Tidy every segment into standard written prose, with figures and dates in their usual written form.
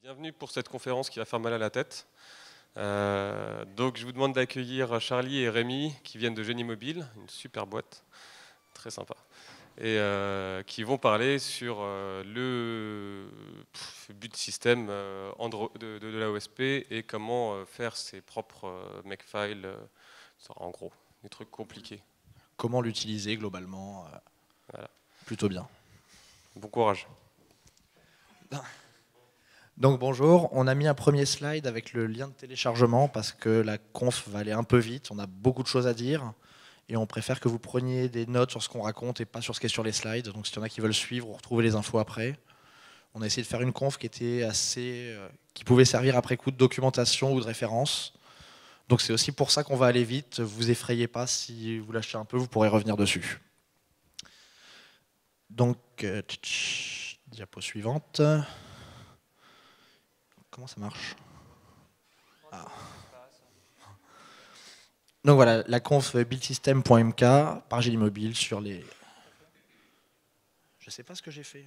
Bienvenue pour cette conférence qui va faire mal à la tête. Donc je vous demande d'accueillir Charlie et Rémi qui viennent de Génie Mobile, une super boîte, très sympa, et qui vont parler sur le build system de l'AOSP et comment faire ses propres makefiles, en gros, des trucs compliqués. Comment l'utiliser globalement, Voilà. plutôt bien. Bon courage. Donc bonjour, on a mis un premier slide avec le lien de téléchargement parce que la conf va aller un peu vite, on a beaucoup de choses à dire et on préfère que vous preniez des notes sur ce qu'on raconte et pas sur ce qui est sur les slides. Donc s'il y en a qui veulent suivre ou retrouver les infos après. On a essayé de faire une conf qui était qui pouvait servir après coup de documentation ou de référence. Donc c'est aussi pour ça qu'on va aller vite, vous effrayez pas, si vous lâchez un peu, vous pourrez revenir dessus. Donc, diapo suivante. Comment ça marche? Donc voilà, la conf buildsystem.mk par Génie Mobile sur les... Je sais pas ce que j'ai fait.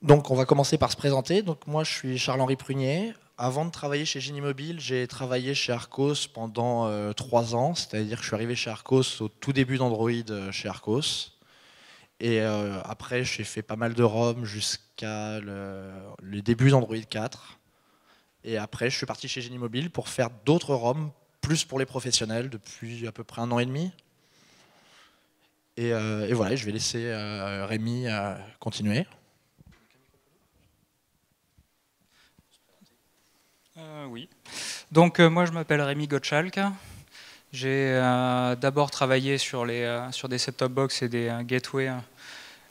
Donc on va commencer par se présenter. Donc moi je suis Charles-Henri Prunier. Avant de travailler chez Génie Mobile, j'ai travaillé chez Arcos pendant 3 ans. C'est-à-dire que je suis arrivé chez Arcos au tout début d'Android chez Arcos. Et après, j'ai fait pas mal de ROM jusqu'à le début d'Android 4. Et après, je suis parti chez Génie Mobile pour faire d'autres ROM, plus pour les professionnels, depuis à peu près 1 an et demi. Et voilà, je vais laisser Rémi continuer. Oui. Donc moi, je m'appelle Rémi Gottschalk. J'ai d'abord travaillé sur des set-top box et des gateways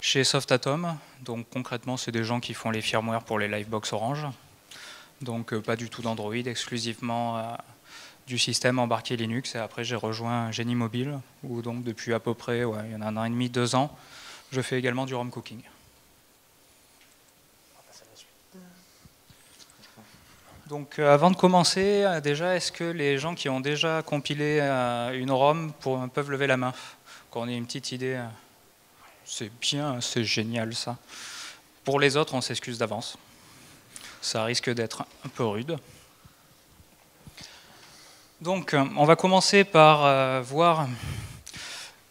chez Softatom. Donc concrètement, c'est des gens qui font les firmware pour les Livebox Orange. Donc pas du tout d'Android, exclusivement du système embarqué Linux. Et après, j'ai rejoint Génie Mobile, où donc depuis à peu près il y en a 1 an et demi, 2 ans, je fais également du ROM cooking. Donc avant de commencer, déjà, est-ce que les gens qui ont déjà compilé une ROM peuvent lever la main? Quand on ait une petite idée, c'est bien, c'est génial ça. Pour les autres, on s'excuse d'avance. Ça risque d'être un peu rude. Donc on va commencer par voir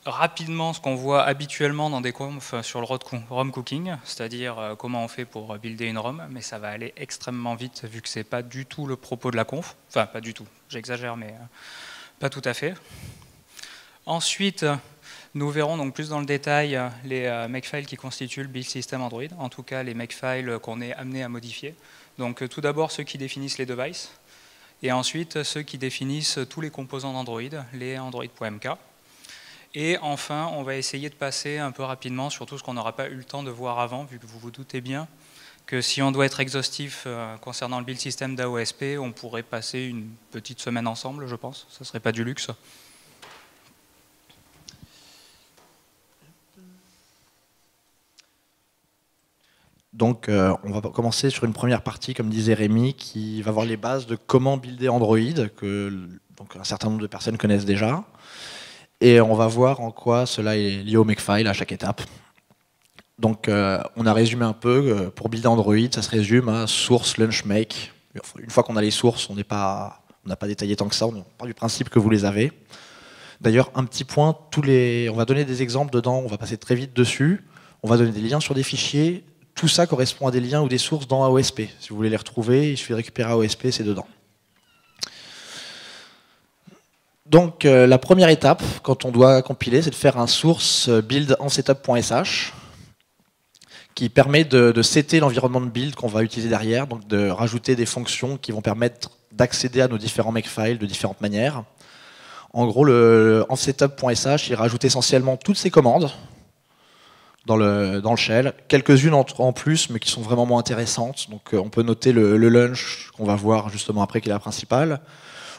rapidement ce qu'on voit habituellement dans des confs sur le ROM cooking, c'est-à-dire comment on fait pour builder une ROM, mais ça va aller extrêmement vite vu que c'est pas du tout le propos de la conf, enfin pas du tout, j'exagère mais pas tout à fait. Ensuite, nous verrons donc plus dans le détail les makefiles qui constituent le build system Android, en tout cas les makefiles qu'on est amené à modifier. Donc tout d'abord ceux qui définissent les devices, et ensuite ceux qui définissent tous les composants d'Android, les android.mk. Et enfin, on va essayer de passer un peu rapidement sur tout ce qu'on n'aura pas eu le temps de voir avant, vu que vous vous doutez bien que si on doit être exhaustif concernant le build system d'AOSP, on pourrait passer une petite semaine ensemble, je pense. Ça ne serait pas du luxe. Donc on va commencer sur une première partie, comme disait Rémi, qui va voir les bases de comment builder Android, que donc, un certain nombre de personnes connaissent déjà. Et on va voir en quoi cela est lié au makefile à chaque étape. Donc on a résumé un peu, pour builder Android, ça se résume à source, launch, make. Une fois qu'on a les sources, on n'a pas détaillé tant que ça, on part du principe que vous les avez. D'ailleurs, un petit point, on va donner des exemples dedans, on va passer très vite dessus. On va donner des liens sur des fichiers. Tout ça correspond à des liens ou des sources dans AOSP. Si vous voulez les retrouver, il suffit de récupérer AOSP, c'est dedans. Donc la première étape, quand on doit compiler, c'est de faire un source build en setup.sh qui permet de setter l'environnement de build qu'on va utiliser derrière, donc de rajouter des fonctions qui vont permettre d'accéder à nos différents makefiles de différentes manières. En gros, le en setup.sh, il rajoute essentiellement toutes ces commandes dans le shell, quelques-unes en plus, mais qui sont vraiment moins intéressantes. Donc on peut noter le launch, qu'on va voir justement après, qui est la principale.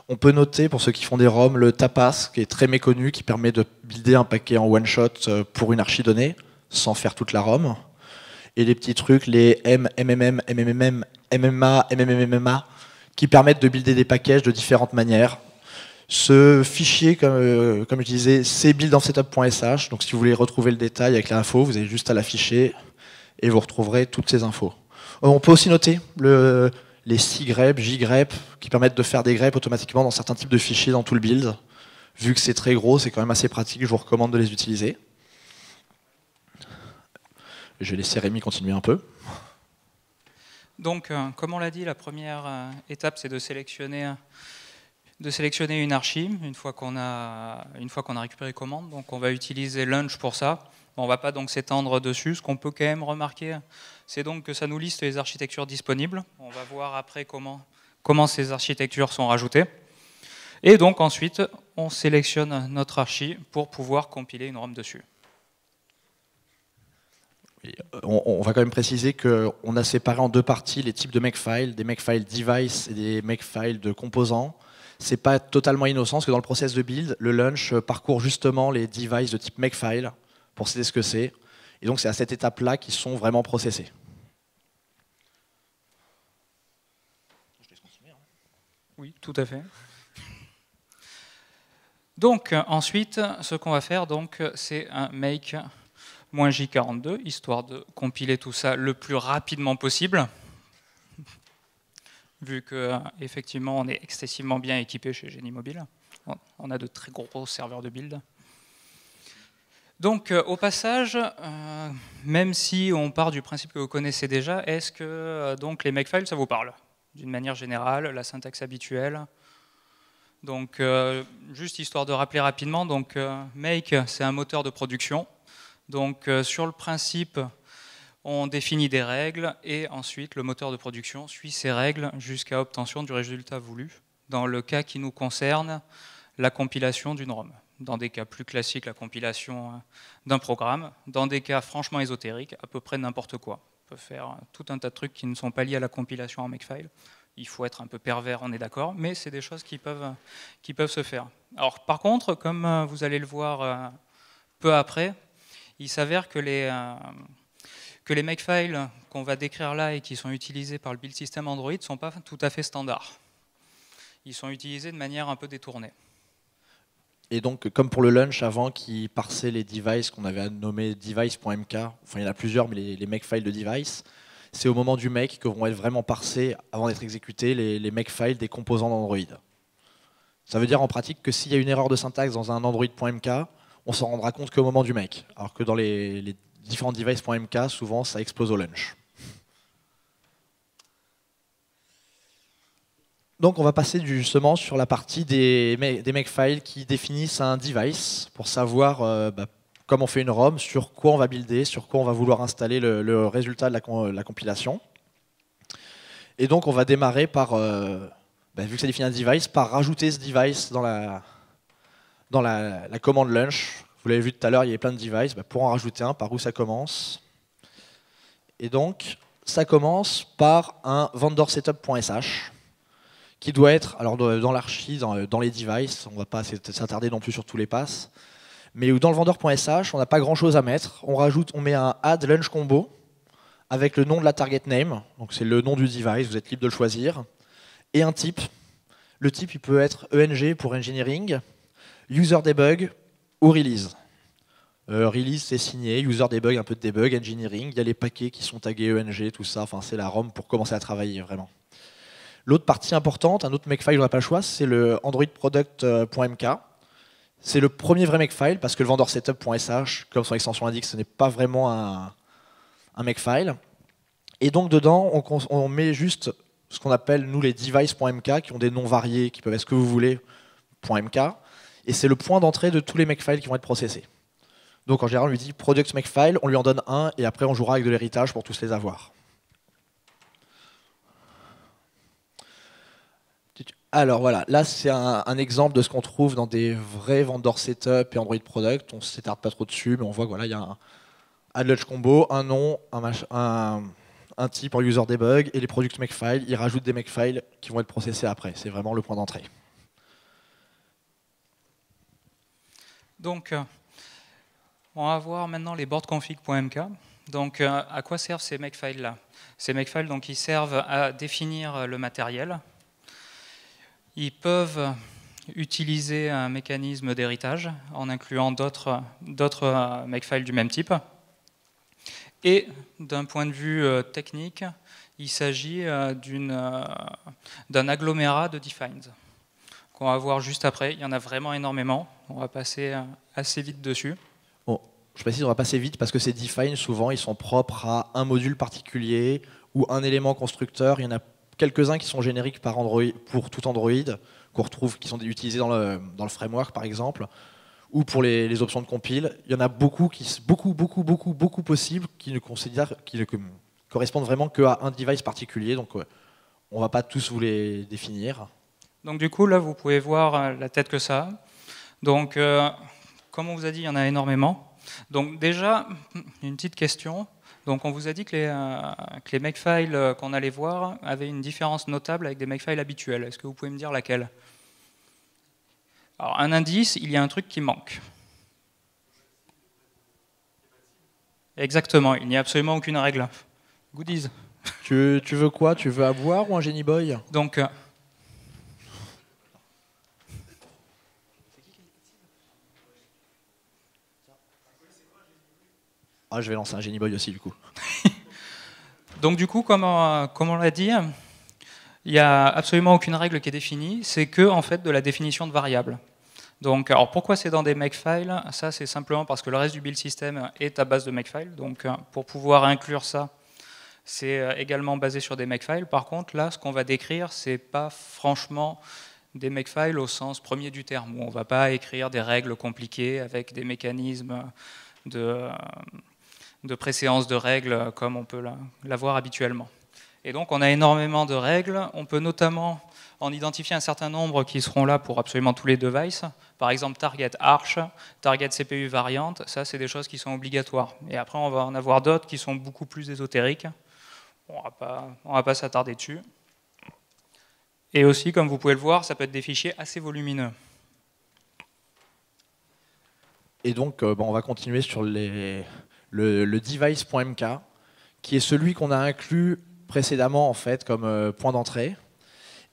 On peut noter, pour ceux qui font des ROM, le tapas, qui est très méconnu, qui permet de builder un paquet en one-shot pour une archidonnée, sans faire toute la ROM. Et les petits trucs, les MMM, MMMM, MMA, MMMMA, qui permettent de builder des packages de différentes manières. Ce fichier, comme je disais, c'est build-en-setup.sh. Donc si vous voulez retrouver le détail avec l'info, vous avez juste à l'afficher et vous retrouverez toutes ces infos. On peut aussi noter les C-grep, J-grep, qui permettent de faire des greps automatiquement dans certains types de fichiers dans tout le build. Vu que c'est très gros, c'est quand même assez pratique, je vous recommande de les utiliser. Je vais laisser Rémi continuer un peu. Donc, comme on l'a dit, la première étape, c'est de sélectionner une archi une fois qu'on a récupéré commande. Donc, on va utiliser Launch pour ça. Bon, on ne va pas donc s'étendre dessus. Ce qu'on peut quand même remarquer, c'est donc que ça nous liste les architectures disponibles. On va voir après comment ces architectures sont rajoutées. Et donc ensuite, on sélectionne notre archi pour pouvoir compiler une ROM dessus. On va quand même préciser qu'on a séparé en deux parties les types de makefile, des makefile device et des makefile de composants. C'est pas totalement innocent, parce que dans le process de build, le launch parcourt justement les devices de type makefile pour savoir ce que c'est. Et donc c'est à cette étape-là qu'ils sont vraiment processés. Oui, tout à fait. Donc ensuite, ce qu'on va faire, c'est un make -J42, histoire de compiler tout ça le plus rapidement possible, vu qu'effectivement on est excessivement bien équipé chez Génie Mobile. On a de très gros serveurs de build. Donc au passage, même si on part du principe que vous connaissez déjà, est-ce que donc les makefiles, ça vous parle? D'une manière générale, la syntaxe habituelle. Donc juste histoire de rappeler rapidement, donc make, c'est un moteur de production. Donc sur le principe, on définit des règles et ensuite le moteur de production suit ces règles jusqu'à obtention du résultat voulu. Dans le cas qui nous concerne, la compilation d'une ROM. Dans des cas plus classiques, la compilation d'un programme. Dans des cas franchement ésotériques, à peu près n'importe quoi. On peut faire tout un tas de trucs qui ne sont pas liés à la compilation en makefile. Il faut être un peu pervers, on est d'accord, mais c'est des choses qui peuvent se faire. Alors par contre, comme vous allez le voir peu après, il s'avère que les makefiles qu'on va décrire là et qui sont utilisés par le build system Android ne sont pas tout à fait standards. Ils sont utilisés de manière un peu détournée. Et donc, comme pour le launch avant qui parsait les devices qu'on avait nommé device.mk, enfin il y en a plusieurs, mais les makefiles de device, c'est au moment du make que vont être vraiment parsés, avant d'être exécutés, les makefiles des composants d'Android. Ça veut dire en pratique que s'il y a une erreur de syntaxe dans un Android.mk, on s'en rendra compte qu'au moment du make. Alors que dans les différents devices.mk, souvent ça explose au launch. Donc on va passer justement sur la partie des makefiles qui définissent un device pour savoir comment on fait une ROM, sur quoi on va builder, sur quoi on va vouloir installer le résultat de la compilation. Et donc on va démarrer par, vu que ça définit un device, par rajouter ce device dans la commande launch. Vous l'avez vu tout à l'heure, il y avait plein de devices. Pour en rajouter un, par où ça commence? Et donc ça commence par un vendorsetup.sh qui doit être, alors dans l'archi, dans les devices, on ne va pas s'attarder non plus sur tous les passes, mais dans le vendor.sh, on n'a pas grand chose à mettre. On met un add launch combo avec le nom de la target name, donc c'est le nom du device, vous êtes libre de le choisir, et un type. Le type, il peut être ENG pour engineering, user debug ou release. Release, c'est signé, user debug, un peu de debug, engineering, il y a les paquets qui sont tagués ENG, tout ça, enfin c'est la ROM pour commencer à travailler vraiment. L'autre partie importante, un autre makefile, on n'a pas le choix, c'est le androidproduct.mk. C'est le premier vrai makefile, parce que le vendorsetup.sh, comme son extension l'indique, ce n'est pas vraiment un makefile. Et donc dedans, on met juste ce qu'on appelle, nous, les device.mk, qui ont des noms variés, qui peuvent être ce que vous voulez, .mk. Et c'est le point d'entrée de tous les makefiles qui vont être processés. Donc en général, on lui dit product makefile, on lui en donne un, et après on jouera avec de l'héritage pour tous les avoir. Alors voilà, là c'est un exemple de ce qu'on trouve dans des vrais vendors setup et Android product. On ne s'étarde pas trop dessus, mais on voit que voilà, il y a un add launch combo, un nom, un type en user debug et les product makefile. Ils rajoutent des makefiles qui vont être processés après. C'est vraiment le point d'entrée. Donc, on va voir maintenant les boardconfig.mk. Donc, à quoi servent ces makefiles-là? Ces makefiles, donc, ils servent à définir le matériel. Ils peuvent utiliser un mécanisme d'héritage en incluant d'autres makefiles du même type. Et d'un point de vue technique, il s'agit d'un agglomérat de defines qu'on va voir juste après. Il y en a vraiment énormément. On va passer assez vite dessus. Bon, je précise, on va passer vite parce que ces defines, souvent, ils sont propres à un module particulier ou un élément constructeur. Il y en a quelques-uns qui sont génériques par Android, pour tout Android, qu'on retrouve, qui sont utilisés dans le framework, par exemple, ou pour les options de compile. Il y en a beaucoup possibles qui ne correspondent vraiment qu'à un device particulier. Donc, on ne va pas tous vous les définir. Donc du coup, là, vous pouvez voir la tête que ça a. Donc, comme on vous a dit, il y en a énormément. Donc déjà, une petite question. Donc on vous a dit que les makefiles qu'on allait voir avaient une différence notable avec des makefiles habituels. Est-ce que vous pouvez me dire laquelle? Alors un indice, il y a un truc qui manque. Exactement, il n'y a absolument aucune règle. Goodies. Tu veux quoi? Tu veux à boire ou un Genie Boy? Donc... Ah, je vais lancer un Genie Boy aussi, du coup. Donc du coup, comme on l'a dit, il n'y a absolument aucune règle qui est définie, c'est que en fait de la définition de variables. Donc, alors pourquoi c'est dans des makefiles? Ça, c'est simplement parce que le reste du build system est à base de makefiles. Donc pour pouvoir inclure ça, c'est également basé sur des makefiles. Par contre, là, ce qu'on va décrire, c'est pas franchement des makefiles au sens premier du terme, où on ne va pas écrire des règles compliquées avec des mécanismes de préséance de règles comme on peut l'avoir habituellement. Et donc on a énormément de règles, on peut notamment en identifier un certain nombre qui seront là pour absolument tous les devices. Par exemple target arch, target CPU variant, ça c'est des choses qui sont obligatoires. Et après on va en avoir d'autres qui sont beaucoup plus ésotériques. On va pas s'attarder dessus. Et aussi, comme vous pouvez le voir, ça peut être des fichiers assez volumineux. Et donc on va continuer sur le device.mk, qui est celui qu'on a inclus précédemment en fait comme point d'entrée.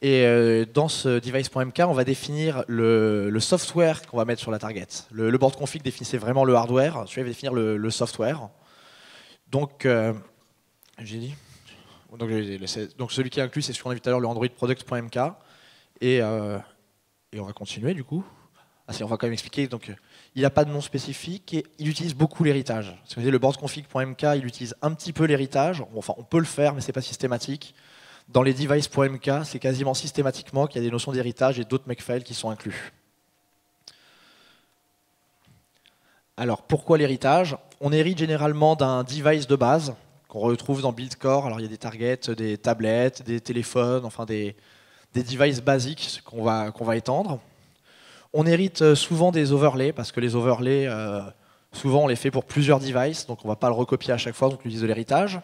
Et dans ce device.mk, on va définir le software qu'on va mettre sur la target. Le board config définissait vraiment le hardware, celui-là va définir le software. Donc, j'ai dit. Donc celui qui est inclus, c'est ce qu'on a vu tout à l'heure, le Android Product.mk. Et on va continuer du coup. Ah si, on va quand même expliquer. Donc, il n'a pas de nom spécifique et il utilise beaucoup l'héritage. Si vous voyez, le boardconfig.mk, il utilise un petit peu l'héritage. Enfin, on peut le faire, mais ce n'est pas systématique. Dans les devices.mk, c'est quasiment systématiquement qu'il y a des notions d'héritage et d'autres makefiles qui sont inclus. Alors, pourquoi l'héritage? On hérite généralement d'un device de base qu'on retrouve dans BuildCore. Alors, il y a des targets, des tablettes, des téléphones, enfin des devices basiques qu'on va étendre. On hérite souvent des overlays, parce que les overlays, souvent on les fait pour plusieurs devices, donc on ne va pas le recopier à chaque fois, donc on utilise de l'héritage.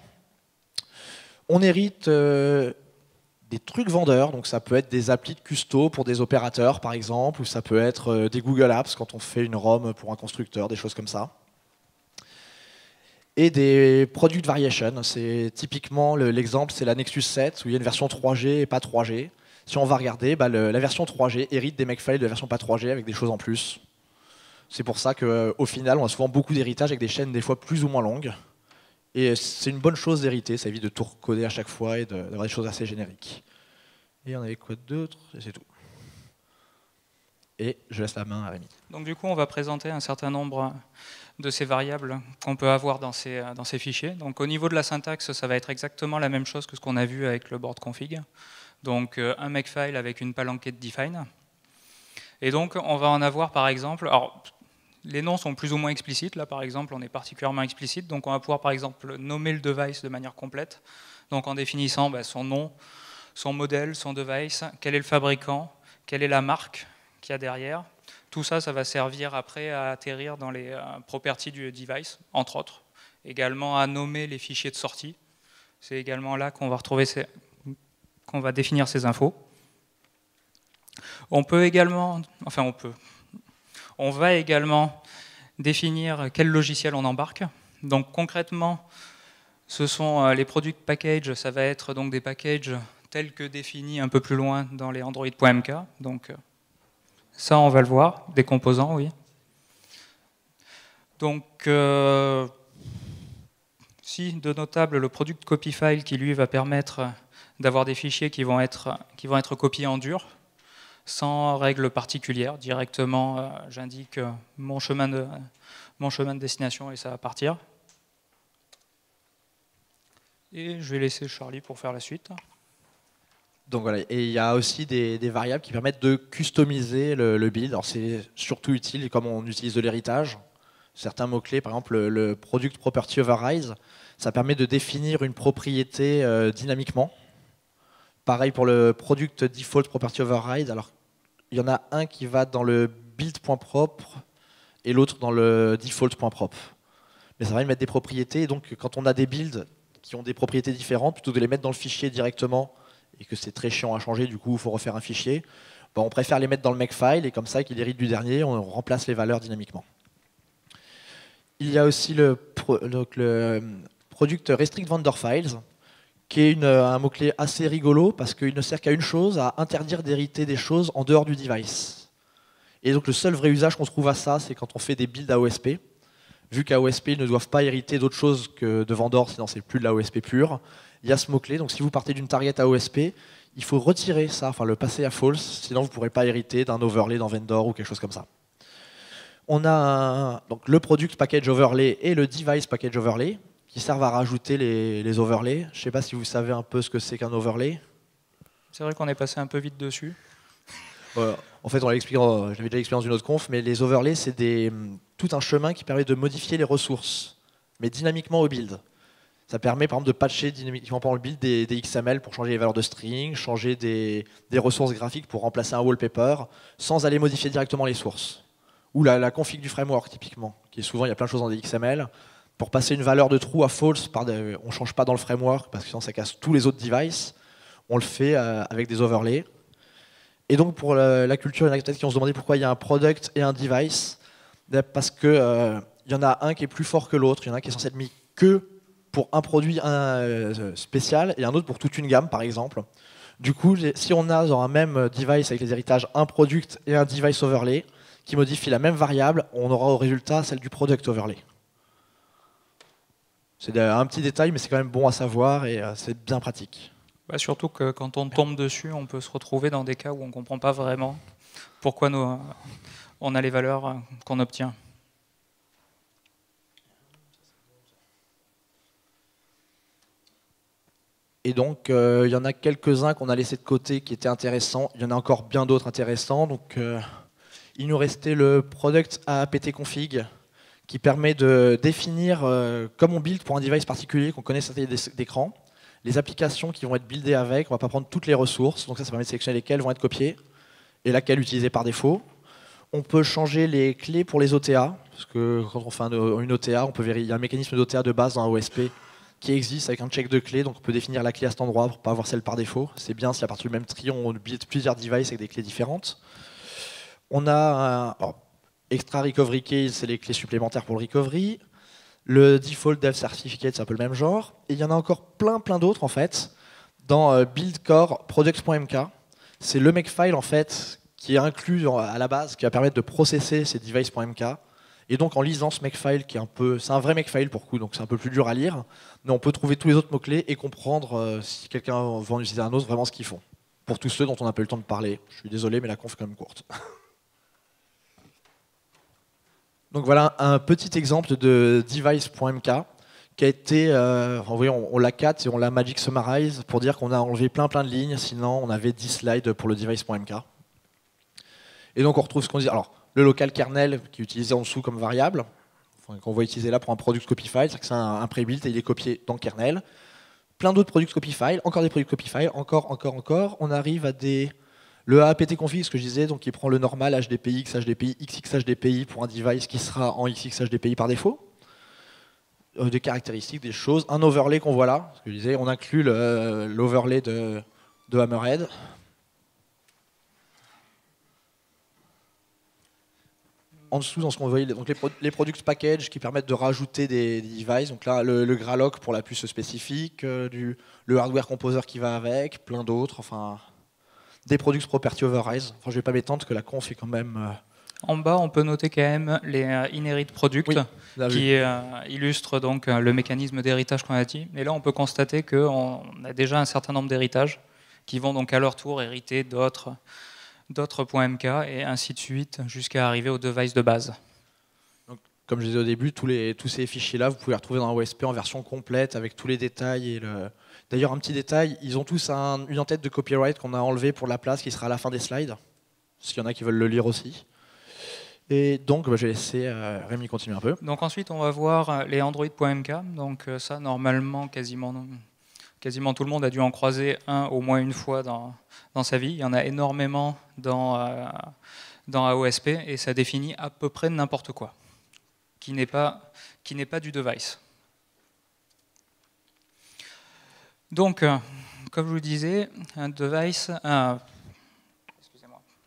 On hérite des trucs vendeurs, donc ça peut être des applis de custo pour des opérateurs par exemple, ou ça peut être des Google Apps quand on fait une ROM pour un constructeur, des choses comme ça. Et des product variations, c'est typiquement l'exemple, c'est la Nexus 7, où il y a une version 3G et pas 3G. Si on va regarder, la version 3G hérite des makefiles de la version pas 3G avec des choses en plus. C'est pour ça qu'au final, on a souvent beaucoup d'héritage avec des chaînes des fois plus ou moins longues. Et c'est une bonne chose d'hériter, ça évite de tout recoder à chaque fois et d'avoir des choses assez génériques. Et on avait quoi d'autre? C'est tout. Et je laisse la main à Rémi. Donc du coup, on va présenter un certain nombre de ces variables qu'on peut avoir dans ces fichiers. Donc au niveau de la syntaxe, ça va être exactement la même chose que ce qu'on a vu avec le board config. Donc un makefile avec une palanquée de define. Et donc on va en avoir par exemple, alors les noms sont plus ou moins explicites, là par exemple on est particulièrement explicite, donc on va pouvoir par exemple nommer le device de manière complète, donc en définissant son nom, son modèle, son device, quel est le fabricant, quelle est la marque qu'il y a derrière. Tout ça, ça va servir après à atterrir dans les properties du device, entre autres. Également à nommer les fichiers de sortie. C'est également là qu'on va retrouver qu'on va définir ces infos. On peut également, on va également définir quel logiciel on embarque. Donc concrètement, ce sont les product packages, ça va être donc des packages tels que définis un peu plus loin dans les android.mk. Donc Ça, on va le voir, des composants, oui. Donc, si de notable, le product copy file qui lui va permettre d'avoir des fichiers qui vont être copiés en dur, sans règle particulière. Directement, j'indique mon chemin de destination et ça va partir. Et je vais laisser Charlie pour faire la suite. Donc voilà, et il y a aussi des variables qui permettent de customiser le build. Alors c'est surtout utile comme on utilise de l'héritage. Certains mots-clés, par exemple le product property override, ça permet de définir une propriété dynamiquement. Pareil pour le product default property override. Alors il y en a un qui va dans le build.propre et l'autre dans le default.propre. Mais ça permet de mettre des propriétés. Et donc quand on a des builds qui ont des propriétés différentes, plutôt que de les mettre dans le fichier directement et que c'est très chiant à changer, du coup il faut refaire un fichier, on préfère les mettre dans le makefile et comme ça qu'il hérite du dernier, on remplace les valeurs dynamiquement. Il y a aussi le product restrict vendor files, qui est un mot-clé assez rigolo parce qu'il ne sert qu'à une chose, à interdire d'hériter des choses en dehors du device. Et donc le seul vrai usage qu'on trouve à ça, c'est quand on fait des builds AOSP. Vu qu'AOSP, ils ne doivent pas hériter d'autre chose que de vendor, sinon c'est plus de l'AOSP pure. Il y a ce mot-clé, donc si vous partez d'une target AOSP, il faut retirer ça, enfin le passer à false, sinon vous ne pourrez pas hériter d'un overlay dans vendor ou quelque chose comme ça. On a donc le product package overlay et le device package overlay qui servent à rajouter les overlays. Je ne sais pas si vous savez un peu ce que c'est qu'un overlay. C'est vrai qu'on est passé un peu vite dessus. En fait, j'avais déjà expliqué dans une autre conf, mais les overlays, c'est tout un chemin qui permet de modifier les ressources, mais dynamiquement au build. Ça permet par exemple de patcher dynamiquement pendant le build des XML pour changer les valeurs de string, changer des ressources graphiques pour remplacer un wallpaper, sans aller modifier directement les sources. Ou la config du framework, typiquement, qui est souvent, il y a plein de choses dans des XML. Pour passer une valeur de true à false, on ne change pas dans le framework, parce que sinon ça casse tous les autres devices. On le fait avec des overlays. Et donc pour la culture, il y en a peut-être qui vont se demander pourquoi il y a un product et un device. Parce qu'il y en a un qui est plus fort que l'autre. Il y en a un qui est censé être mis que pour un produit spécial et un autre pour toute une gamme, par exemple. Du coup, si on a dans un même device avec les héritages un product et un device overlay qui modifie la même variable, on aura au résultat celle du product overlay. C'est un petit détail, mais c'est quand même bon à savoir et c'est bien pratique. Bah, surtout que quand on tombe dessus, on peut se retrouver dans des cas où on ne comprend pas vraiment pourquoi on a les valeurs qu'on obtient. Et donc, il y en a quelques-uns qu'on a laissés de côté qui étaient intéressants. Il y en a encore bien d'autres intéressants. Donc, il nous restait le product apt-config qui permet de définir, comme on build pour un device particulier, qu'on connaît sa taille d'écran, les applications qui vont être buildées avec. On ne va pas prendre toutes les ressources. Donc ça permet de sélectionner lesquelles vont être copiées et laquelle utiliser par défaut. On peut changer les clés pour les OTA. Parce que quand on fait une OTA, il y a un mécanisme d'OTA de base dans OSP qui existe avec un check de clés, donc on peut définir la clé à cet endroit pour ne pas avoir celle par défaut. C'est bien si à partir du même trio, on build plusieurs devices avec des clés différentes. On a extra recovery keys, c'est les clés supplémentaires pour le recovery. Le default dev certificate, c'est un peu le même genre. Et il y en a encore plein d'autres en fait. Dans build core products.mk, c'est le makefile en fait qui est inclus à la base, qui va permettre de processer ces devices.mk. Et donc en lisant ce makefile, c'est un vrai makefile pour coup, donc c'est un peu plus dur à lire, mais on peut trouver tous les autres mots-clés et comprendre si quelqu'un veut en utiliser un autre, vraiment ce qu'ils font. Pour tous ceux dont on n'a pas eu le temps de parler. Je suis désolé, mais la conf est quand même courte. Donc voilà un petit exemple de device.mk qui a été, on l'a cat et on l'a magic summarize pour dire qu'on a enlevé plein de lignes, sinon on avait 10 slides pour le device.mk. Et donc on retrouve ce qu'on dit. Alors, le local kernel qui est utilisé en dessous comme variable, qu'on va utiliser là pour un product copy file, c'est-à-dire que c'est un pré-build et il est copié dans le kernel. Plein d'autres product copy file, encore des product copy file, encore. On arrive à le apt-config, ce que je disais, donc il prend le normal HDPI, XHDPI, XXHDPI pour un device qui sera en XXHDPI par défaut. Des caractéristiques, des choses. Un overlay qu'on voit là, ce que je disais, on inclut l'overlay de Hammerhead. En dessous, dans ce qu'on voyait, donc les product package qui permettent de rajouter des devices. Donc là, le Graloc pour la puce spécifique, le hardware composer qui va avec, plein d'autres. Enfin, des Products Property Overrides. Enfin, je ne vais pas m'étendre parce que la conf est quand même... En bas, on peut noter quand même les inherit products Oui, qui illustrent donc le mécanisme d'héritage qu'on a dit. Et là, on peut constater qu'on a déjà un certain nombre d'héritages qui vont donc à leur tour hériter d'autres points MK et ainsi de suite jusqu'à arriver au device de base. Donc, comme je disais au début, tous ces fichiers-là, vous pouvez les retrouver dans un OSP en version complète avec tous les détails. D'ailleurs, un petit détail, ils ont tous une en-tête de copyright qu'on a enlevé pour la place qui sera à la fin des slides, s'il y en a qui veulent le lire aussi. Et donc, je vais laisser Rémi continuer un peu. Donc ensuite, on va voir les android.mk. Donc ça, normalement, quasiment tout le monde a dû en croiser un au moins une fois dans sa vie. Il y en a énormément dans AOSP et ça définit à peu près n'importe quoi qui n'est pas du device. Donc, comme je vous disais, un device...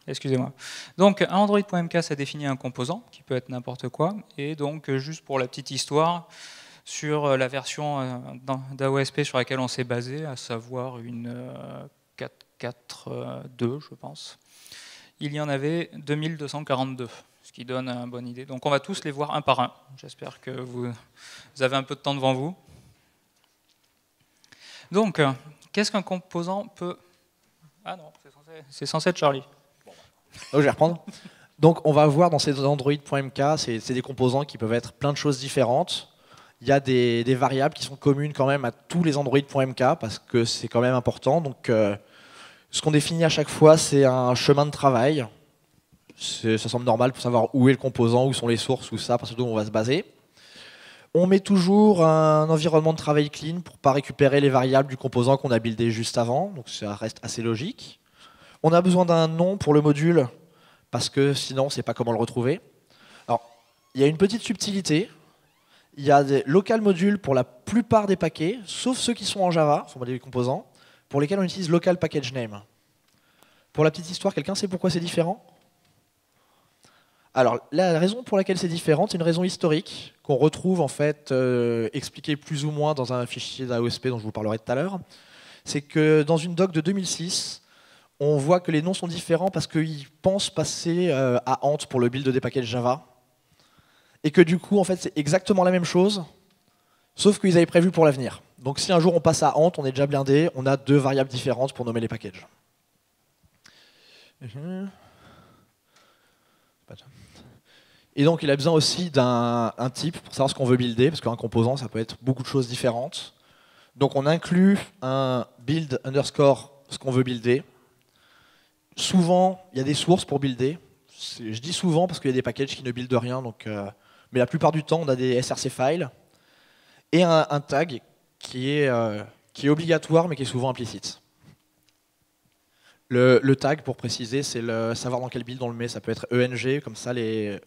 Excusez-moi. Donc, un Android.mk, ça définit un composant qui peut être n'importe quoi. Et donc, juste pour la petite histoire, sur la version d'AOSP sur laquelle on s'est basé, à savoir une 4.4.2, je pense, il y en avait 2242, ce qui donne une bonne idée. Donc, on va tous les voir un par un. J'espère que vous avez un peu de temps devant vous. Donc, qu'est-ce qu'un composant peut... Ah non, c'est censé être Charlie. Donc, je vais reprendre. Donc, on va voir dans ces Android.mk, c'est des composants qui peuvent être plein de choses différentes. Il y a des variables qui sont communes quand même à tous les Android.mk parce que c'est quand même important. Donc, ce qu'on définit à chaque fois, c'est un chemin de travail. Ça semble normal pour savoir où est le composant, où sont les sources, où ça, parce que on va se baser. On met toujours un environnement de travail clean pour ne pas récupérer les variables du composant qu'on a buildé juste avant. Donc, ça reste assez logique. On a besoin d'un nom pour le module, parce que sinon, on ne sait pas comment le retrouver. Alors, il y a une petite subtilité. Il y a des local modules pour la plupart des paquets, sauf ceux qui sont en Java, sont des composants, pour lesquels on utilise local package name. Pour la petite histoire, quelqu'un sait pourquoi c'est différent? Alors, la raison pour laquelle c'est différent, c'est une raison historique, qu'on retrouve en fait expliquée plus ou moins dans un fichier d'AOSP dont je vous parlerai tout à l'heure. C'est que dans une doc de 2006, on voit que les noms sont différents parce qu'ils pensent passer à Ant pour le build des packages Java. Et que du coup, en fait, c'est exactement la même chose, sauf qu'ils avaient prévu pour l'avenir. Donc si un jour on passe à Ant, on est déjà blindé, on a deux variables différentes pour nommer les packages. Et donc il a besoin aussi d'un type pour savoir ce qu'on veut builder, parce qu'un composant, ça peut être beaucoup de choses différentes. Donc on inclut un build underscore ce qu'on veut builder. Souvent, il y a des sources pour builder. Je dis souvent parce qu'il y a des packages qui ne buildent rien, donc, mais la plupart du temps, on a des src files et un tag qui est obligatoire, mais qui est souvent implicite. Le tag, pour préciser, c'est le savoir dans quel build on le met. Ça peut être ENG, comme ça, des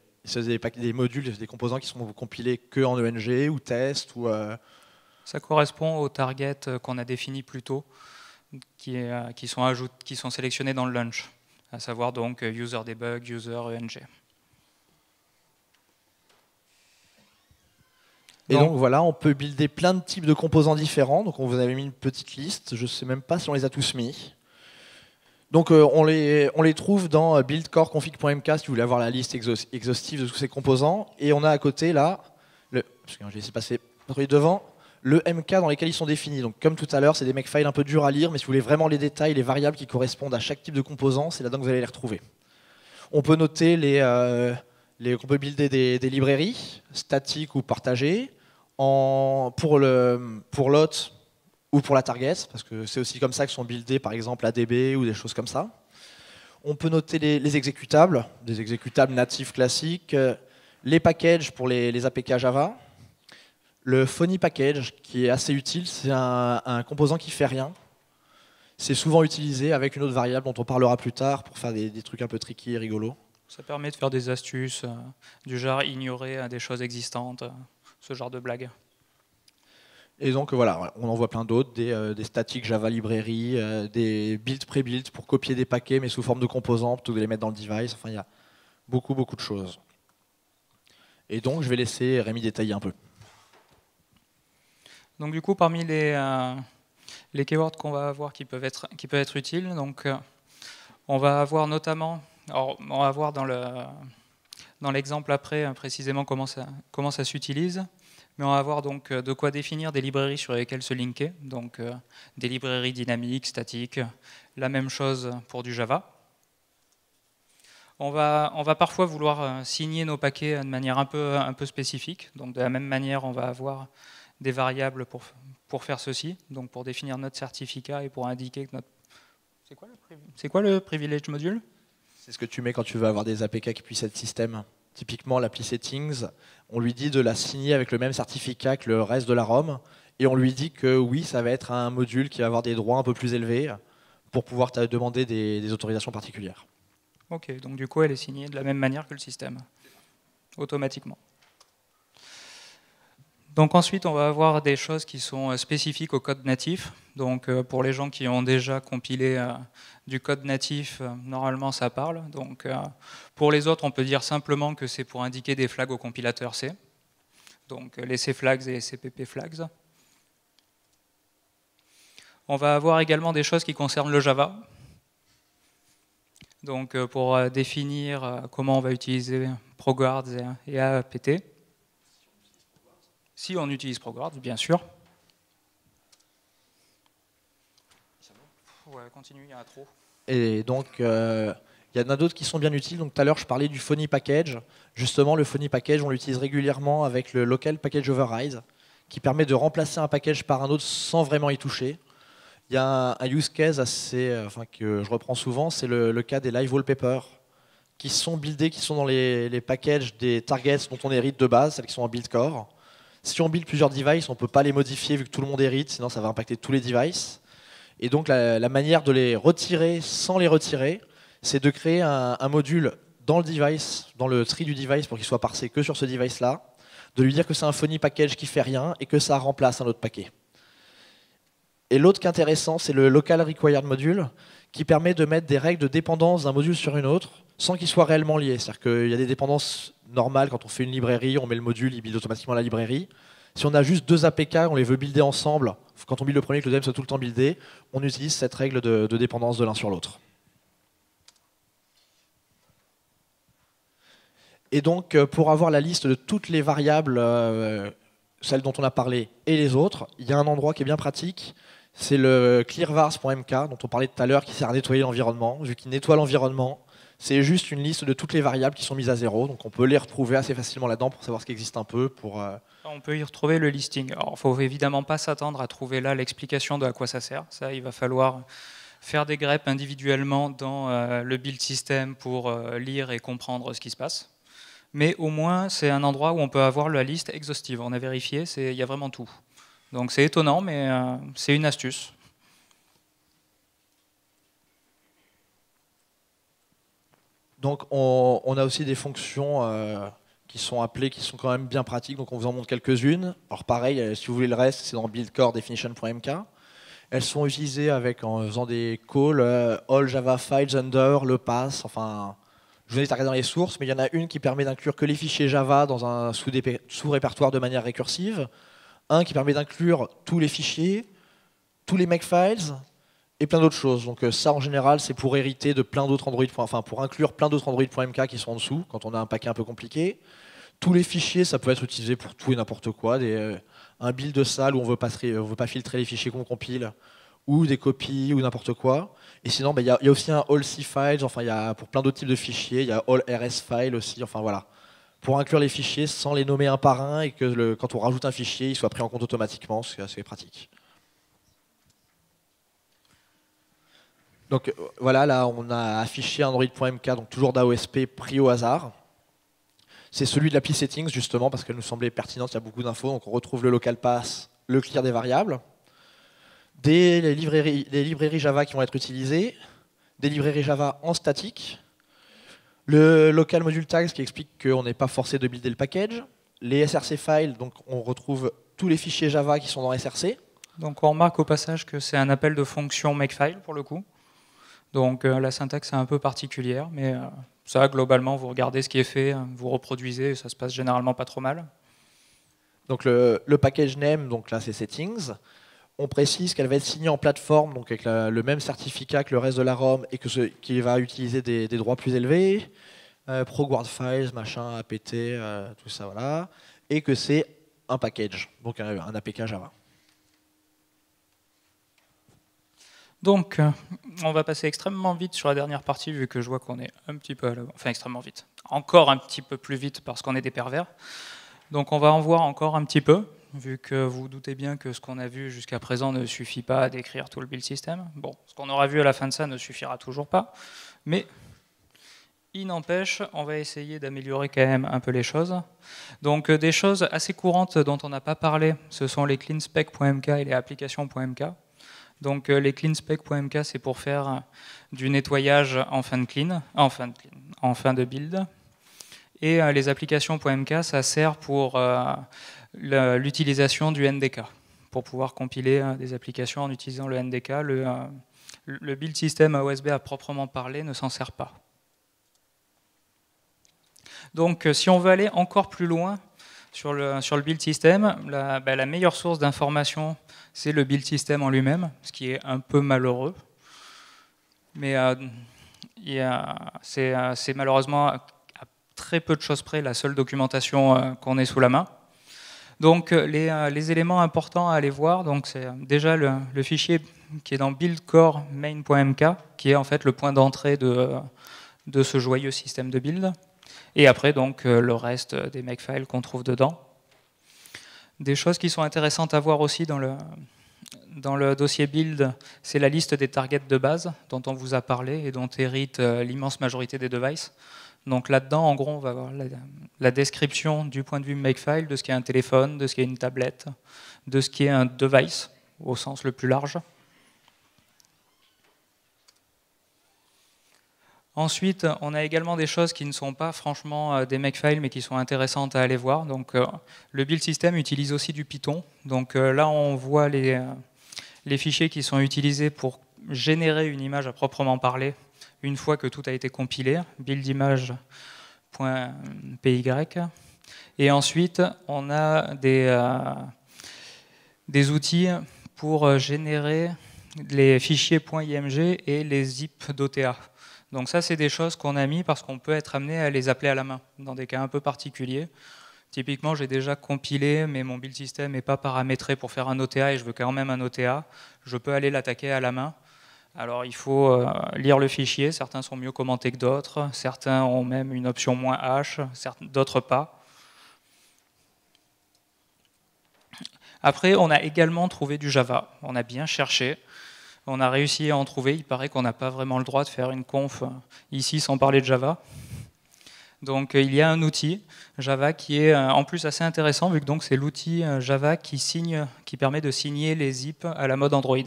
modules, des composants qui sont compilés que en ENG ou test. Ça correspond au target qu'on a défini plus tôt, qui sont sélectionnés dans le launch, à savoir donc user debug, user ENG. Et donc voilà, on peut builder plein de types de composants différents. Donc on vous avait mis une petite liste, je ne sais même pas si on les a tous mis. Donc on les trouve dans buildcore.config.mk si vous voulez avoir la liste exhaustive de tous ces composants. Et on a à côté là, parce que j'ai laissé passer devant, le MK dans lesquels ils sont définis. Donc comme tout à l'heure, c'est des makefiles un peu durs à lire, mais si vous voulez vraiment les détails, les variables qui correspondent à chaque type de composant, c'est là-dedans que vous allez les retrouver. On peut noter on peut builder des librairies, statiques ou partagées, pour l'hôte ou pour la target, parce que c'est aussi comme ça que sont buildés par exemple ADB ou des choses comme ça. On peut noter les exécutables, des exécutables natifs classiques, les packages pour les APK Java, le funny package qui est assez utile, c'est un composant qui fait rien. C'est souvent utilisé avec une autre variable dont on parlera plus tard pour faire des trucs un peu tricky et rigolos. Ça permet de faire des astuces du genre ignorer des choses existantes, ce genre de blagues. Et donc voilà, on en voit plein d'autres, des statiques Java librairie, des builds pré-build pour copier des paquets mais sous forme de composants plutôt que de les mettre dans le device. Enfin, il y a beaucoup de choses. Et donc je vais laisser Rémi détailler un peu. Donc du coup, parmi les keywords qu'on va avoir qui peuvent être utiles, donc On va avoir notamment, alors on va voir dans l'exemple après précisément comment ça s'utilise, mais on va voir donc de quoi définir des librairies sur lesquelles se linker, donc des librairies dynamiques, statiques, la même chose pour du Java. On va parfois vouloir signer nos paquets de manière un peu spécifique, donc de la même manière on va avoir des variables pour faire ceci, donc pour définir notre certificat et pour indiquer que notre... C'est quoi le privilege module? C'est ce que tu mets quand tu veux avoir des APK qui puissent être système. Typiquement, l'appli settings, on lui dit de la signer avec le même certificat que le reste de la ROM, et on lui dit que oui, ça va être un module qui va avoir des droits un peu plus élevés pour pouvoir te demander des autorisations particulières. Ok, donc du coup, elle est signée de la même manière que le système, automatiquement. Donc ensuite, on va avoir des choses qui sont spécifiques au code natif. Donc pour les gens qui ont déjà compilé du code natif, normalement ça parle. Donc pour les autres, on peut dire simplement que c'est pour indiquer des flags au compilateur C. Donc les C flags et les CPP flags. On va avoir également des choses qui concernent le Java. Donc pour définir comment on va utiliser ProGuards et AAPT. Si on utilise ProGuards, bien sûr. Ouais, continue, il y en a trop. Et donc, il y en a d'autres qui sont bien utiles. Donc tout à l'heure, je parlais du Phony Package. Justement, le Phony Package, on l'utilise régulièrement avec le Local Package Override, qui permet de remplacer un package par un autre sans vraiment y toucher. Il y a un use case que je reprends souvent, c'est le cas des live wallpapers, qui sont buildés, qui sont dans les packages des targets dont on hérite de base, celles qui sont en build core. Si on build plusieurs devices, on ne peut pas les modifier vu que tout le monde hérite, sinon ça va impacter tous les devices. Et donc la manière de les retirer sans les retirer, c'est de créer un module dans le device, dans le tree du device pour qu'il soit parsé que sur ce device-là, de lui dire que c'est un Phony package qui fait rien et que ça remplace un autre paquet. Et l'autre qui est intéressant, c'est le Local Required Module, qui permet de mettre des règles de dépendance d'un module sur une autre, sans qu'ils soient réellement liés. C'est-à-dire qu'il y a des dépendances normales, quand on fait une librairie, on met le module, il build automatiquement la librairie. Si on a juste deux APK, on les veut builder ensemble, quand on build le premier, que le deuxième soit tout le temps buildé, on utilise cette règle de dépendance de l'un sur l'autre. Et donc, pour avoir la liste de toutes les variables, celles dont on a parlé et les autres, il y a un endroit qui est bien pratique, c'est le clearvars.mk dont on parlait tout à l'heure, qui sert à nettoyer l'environnement. Vu qu'il nettoie l'environnement, c'est juste une liste de toutes les variables qui sont mises à zéro, donc on peut les retrouver assez facilement là-dedans pour savoir ce qui existe un peu. On peut y retrouver le listing. Alors, il ne faut évidemment pas s'attendre à trouver là l'explication de à quoi ça sert. Ça, il va falloir faire des greps individuellement dans le build system pour lire et comprendre ce qui se passe. Mais au moins, c'est un endroit où on peut avoir la liste exhaustive. On a vérifié, il y a vraiment tout. Donc c'est étonnant, mais c'est une astuce. Donc on a aussi des fonctions qui sont appelées, qui sont quand même bien pratiques, donc on vous en montre quelques-unes. Alors pareil, si vous voulez le reste, c'est dans buildcoredefinition.mk. Elles sont utilisées en faisant des calls, all java files under, le pass, enfin, je vous invite à regarder dans les sources, mais il y en a une qui permet d'inclure que les fichiers Java dans un sous-répertoire de manière récursive, un qui permet d'inclure tous les fichiers, tous les makefiles, et plein d'autres choses. Donc ça, en général, c'est pour hériter de plein d'autres Android, enfin pour inclure plein d'autres Android.mk qui sont en dessous, quand on a un paquet un peu compliqué. Tous les fichiers, ça peut être utilisé pour tout et n'importe quoi. Un build sale où on ne veut pas filtrer les fichiers qu'on compile, ou des copies, ou n'importe quoi. Et sinon, il y a aussi un all C files, enfin, il y a pour plein d'autres types de fichiers, il y a all RS files aussi, enfin voilà. Pour inclure les fichiers sans les nommer un par un, et que quand on rajoute un fichier, il soit pris en compte automatiquement, c'est assez pratique. Donc voilà, là on a affiché Android.mk, donc toujours d'AOSP pris au hasard. C'est celui de l'appli settings justement parce qu'elle nous semblait pertinente, il y a beaucoup d'infos, donc on retrouve le local pass, le clear des variables, les librairies Java qui vont être utilisées, des librairies Java en statique, le local module tags qui explique qu'on n'est pas forcé de builder le package, les src files, donc on retrouve tous les fichiers Java qui sont dans src. Donc on remarque au passage que c'est un appel de fonction makefile pour le coup. Donc la syntaxe est un peu particulière, mais ça, globalement, vous regardez ce qui est fait, vous reproduisez, et ça se passe généralement pas trop mal. Donc le package name, donc là c'est settings. on précise qu'elle va être signée en plateforme, donc avec le même certificat que le reste de la ROM et qui va utiliser des droits plus élevés, ProGuard Files, machin, APT, tout ça, voilà, et que c'est un package, donc un APK Java. Donc, on va passer extrêmement vite sur la dernière partie, vu que je vois qu'on est un petit peu à l'avant. Enfin, extrêmement vite. Encore un petit peu plus vite, parce qu'on est des pervers. Donc, on va en voir encore un petit peu, vu que vous vous doutez bien que ce qu'on a vu jusqu'à présent ne suffit pas à décrire tout le build system. Bon, ce qu'on aura vu à la fin de ça ne suffira toujours pas, mais il n'empêche, on va essayer d'améliorer quand même un peu les choses. Donc, des choses assez courantes dont on n'a pas parlé, ce sont les cleanspec.mk et les applications.mk. Donc les cleanspec.mk, c'est pour faire du nettoyage en fin de build. Et les applications.mk, ça sert pour l'utilisation du NDK, pour pouvoir compiler des applications en utilisant le NDK. Le build system AOSB à proprement parler ne s'en sert pas. Donc si on veut aller encore plus loin sur le build system, la meilleure source d'information, c'est le build system en lui-même, ce qui est un peu malheureux. Mais c'est malheureusement à très peu de choses près la seule documentation qu'on ait sous la main. Donc les éléments importants à aller voir, c'est déjà le fichier qui est dans buildcore main.mk, qui est en fait le point d'entrée de ce joyeux système de build. Et après, donc, le reste des makefiles qu'on trouve dedans. Des choses qui sont intéressantes à voir aussi dans le dossier build, c'est la liste des targets de base dont on vous a parlé et dont hérite l'immense majorité des devices. Donc là-dedans, en gros, on va avoir la description du point de vue makefile de ce qu'est un téléphone, de ce qu'est une tablette, de ce qu'est un device au sens le plus large. Ensuite, on a également des choses qui ne sont pas franchement des makefiles, mais qui sont intéressantes à aller voir. Donc, le build system utilise aussi du Python. Donc là, on voit les fichiers qui sont utilisés pour générer une image à proprement parler, une fois que tout a été compilé, buildimage.py. Et ensuite, on a des outils pour générer les fichiers .img et les zip.dota. Donc ça, c'est des choses qu'on a mis parce qu'on peut être amené à les appeler à la main dans des cas un peu particuliers. Typiquement, j'ai déjà compilé, mais mon build system n'est pas paramétré pour faire un OTA et je veux quand même un OTA. Je peux aller l'attaquer à la main. Alors, il faut lire le fichier. Certains sont mieux commentés que d'autres. Certains ont même une option "-h", d'autres pas. Après, on a également trouvé du Java. On a bien cherché. On a réussi à en trouver. Il paraît qu'on n'a pas vraiment le droit de faire une conf ici sans parler de Java. Donc il y a un outil Java qui est en plus assez intéressant, vu que c'est l'outil Java qui permet de signer les zips à la mode Android.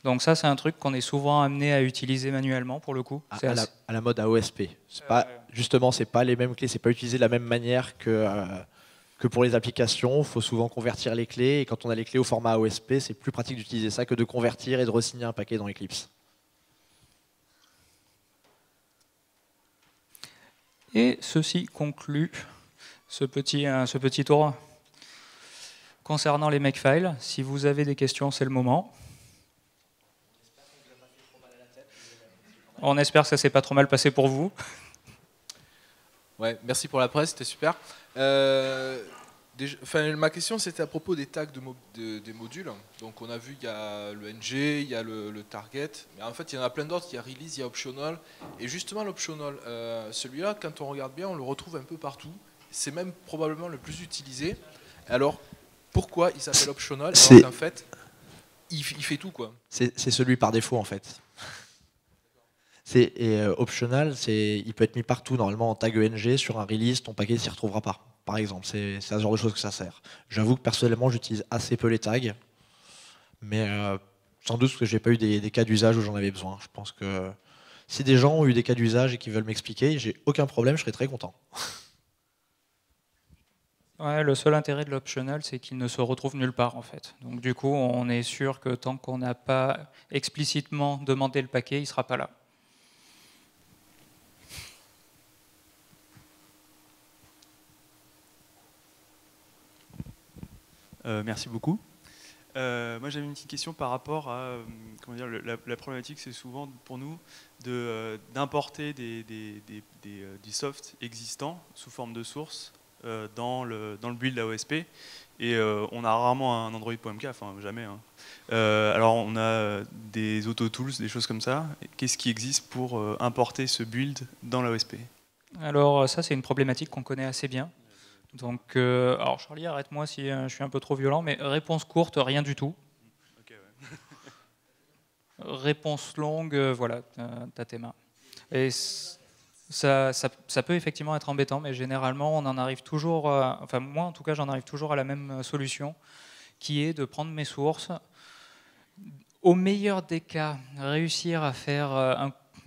Donc ça, c'est un truc qu'on est souvent amené à utiliser manuellement pour le coup. À la mode AOSP. Justement, c'est pas les mêmes clés, c'est pas utilisé de la même manière que pour les applications. Il faut souvent convertir les clés, et quand on a les clés au format AOSP, c'est plus pratique d'utiliser ça que de convertir et de re-signer un paquet dans Eclipse. Et ceci conclut ce petit tour concernant les makefiles. Si vous avez des questions, c'est le moment. On espère que ça ne s'est pas trop mal passé pour vous. Ouais, merci pour la presse, c'était super. Ma question, c'était à propos des tags des modules. Donc on a vu, il y a le NG, il y a le target, mais en fait il y en a plein d'autres. Il y a release, il y a optional. Et justement l'optional, celui-là, quand on regarde bien, on le retrouve un peu partout. C'est même probablement le plus utilisé. Alors pourquoi il s'appelle optional alors qu'en fait il fait tout, quoi. C'est celui par défaut en fait. Optional, il peut être mis partout, normalement en tag ENG, sur un release, ton paquet s'y retrouvera pas. Par exemple, c'est à ce genre de choses que ça sert. J'avoue que personnellement, j'utilise assez peu les tags, mais sans doute que j'ai pas eu des cas d'usage où j'en avais besoin. Je pense que si des gens ont eu des cas d'usage et qui veulent m'expliquer, j'ai aucun problème, je serais très content. Ouais, le seul intérêt de l'optional, c'est qu'il ne se retrouve nulle part en fait. Donc du coup, on est sûr que tant qu'on n'a pas explicitement demandé le paquet, il ne sera pas là. Merci beaucoup. Moi j'avais une petite question par rapport à comment dire, la problématique, c'est souvent pour nous d'importer du soft existant sous forme de source dans le build AOSP, et on a rarement un Android.mk, enfin jamais. Hein. Alors on a des auto-tools, des choses comme ça. Qu'est-ce qui existe pour importer ce build dans l'AOSP? Alors ça, c'est une problématique qu'on connaît assez bien. Donc, alors Charlie, arrête-moi si je suis un peu trop violent, mais réponse courte, rien du tout. Okay, ouais. Réponse longue, voilà, t'as tes mains. Et ça peut effectivement être embêtant, mais généralement, on en arrive toujours, enfin moi en tout cas, j'en arrive toujours à la même solution, qui est de prendre mes sources, au meilleur des cas, réussir à faire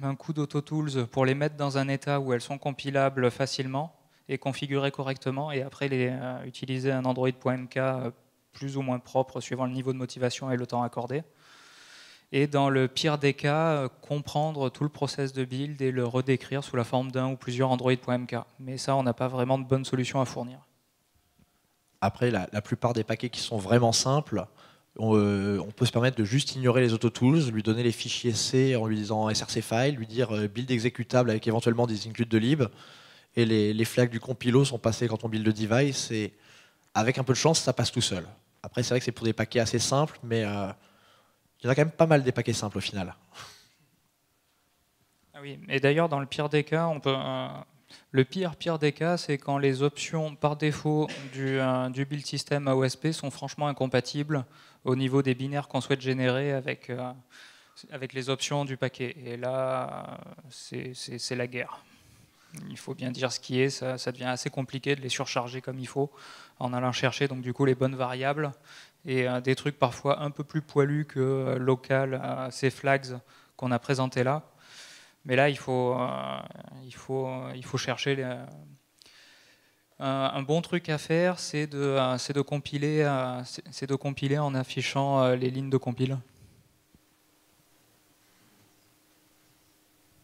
un coup d'autotools pour les mettre dans un état où elles sont compilables facilement et configurées correctement, et après utiliser un Android.mk plus ou moins propre suivant le niveau de motivation et le temps accordé. Et dans le pire des cas, comprendre tout le process de build et le redécrire sous la forme d'un ou plusieurs Android.mk. Mais ça, on n'a pas vraiment de bonne solution à fournir. Après, la plupart des paquets qui sont vraiment simples, on peut se permettre de juste ignorer les autotools, lui donner les fichiers C en lui disant src file, lui dire build exécutable avec éventuellement des includes de lib, et les flags du compilo sont passés quand on build le device, et avec un peu de chance, ça passe tout seul. Après, c'est vrai que c'est pour des paquets assez simples, mais il y en a quand même pas mal des paquets simples au final. Ah oui, et d'ailleurs, dans le pire des cas, le pire des cas, c'est quand les options par défaut du build system AOSP sont franchement incompatibles au niveau des binaires qu'on souhaite générer avec les options du paquet. Et là, c'est la guerre. Il faut bien dire ce qui est, ça devient assez compliqué de les surcharger comme il faut en allant chercher donc du coup les bonnes variables et des trucs parfois un peu plus poilus que local, ces flags qu'on a présentés là. Mais là, il faut chercher un bon truc à faire, c'est de compiler en affichant les lignes de compile.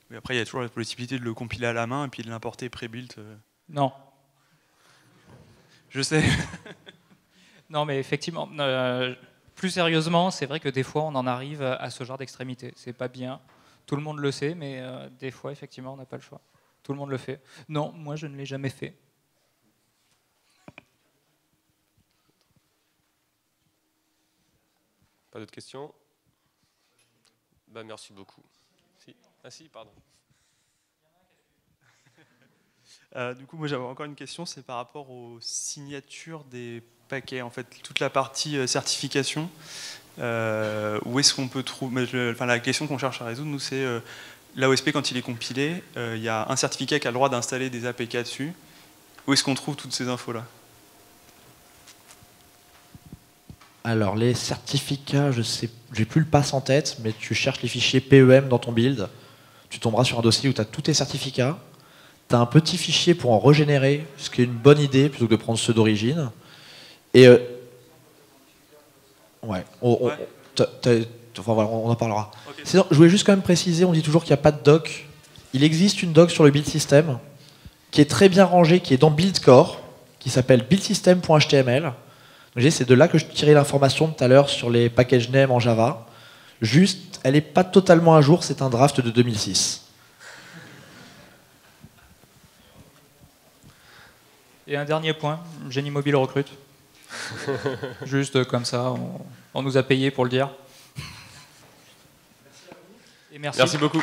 Mais après, il y a toujours la possibilité de le compiler à la main et puis de l'importer pré-built. Non. Je sais. Non, mais effectivement, plus sérieusement, c'est vrai que des fois, on en arrive à ce genre d'extrémité. C'est pas bien. Tout le monde le sait, mais des fois, effectivement, on n'a pas le choix. Tout le monde le fait. Non, moi, je ne l'ai jamais fait. Pas d'autres questions? Ben, merci beaucoup. Ah si, pardon. Du coup, moi j'avais encore une question, c'est par rapport aux signatures des paquets, en fait, toute la partie certification. Où est-ce qu'on peut trouver, la question qu'on cherche à résoudre, nous, c'est l'AOSP, quand il est compilé, il y a un certificat qui a le droit d'installer des APK dessus. Où est-ce qu'on trouve toutes ces infos-là? Alors, les certificats, je sais, j'ai plus le pass en tête, mais tu cherches les fichiers PEM dans ton build. Tu tomberas sur un dossier où tu as tous tes certificats. Tu as un petit fichier pour en régénérer, ce qui est une bonne idée plutôt que de prendre ceux d'origine. Et ouais, enfin, voilà, on en parlera. Okay. Sinon, je voulais juste quand même préciser, on dit toujours qu'il n'y a pas de doc. Il existe une doc sur le build system qui est très bien rangée, qui est dans buildcore, qui s'appelle buildsystem.html. C'est de là que je tirais l'information tout à l'heure sur les package names en Java. Juste, elle n'est pas totalement à jour, c'est un draft de 2006. Et un dernier point, Génie Mobile recrute. Juste comme ça, on nous a payé pour le dire. Et merci. Merci beaucoup.